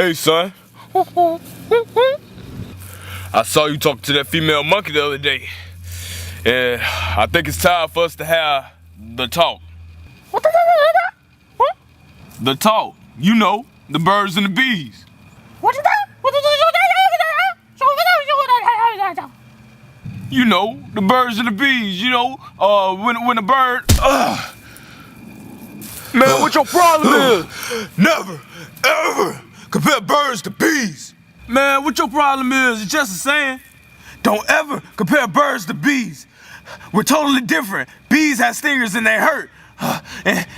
Hey, son. I saw you talking to that female monkey the other day. And I think it's time for us to have the talk. The talk. You know, the birds and the bees. You know, the birds and the bees, you know, when the bird... Man, what your problem is? Never, ever compare birds to bees. Man, what your problem is? It's just a saying. Don't ever compare birds to bees. We're totally different. Bees have stingers and they hurt.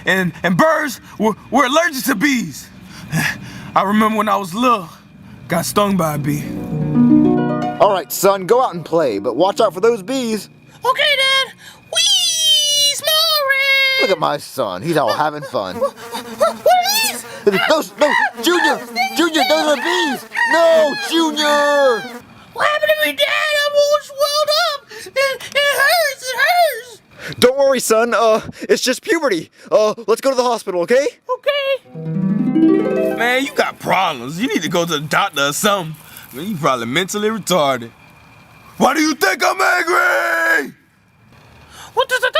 And birds, we're allergic to bees. I remember when I was little, got stung by a bee. All right, son, go out and play, but watch out for those bees. Okay, Dad. Whee! Small Look at my son. He's all having fun. What are these? No, Junior! Junior, those are bees! No, Junior! What happened to me, Dad? I'm all swelled up. It hurts. Don't worry, son. It's just puberty. Let's go to the hospital, okay? Okay. Man, you got problems. You need to go to the doctor or something. Man, you probably mentally retarded. Why do you think I'm angry? What does it do?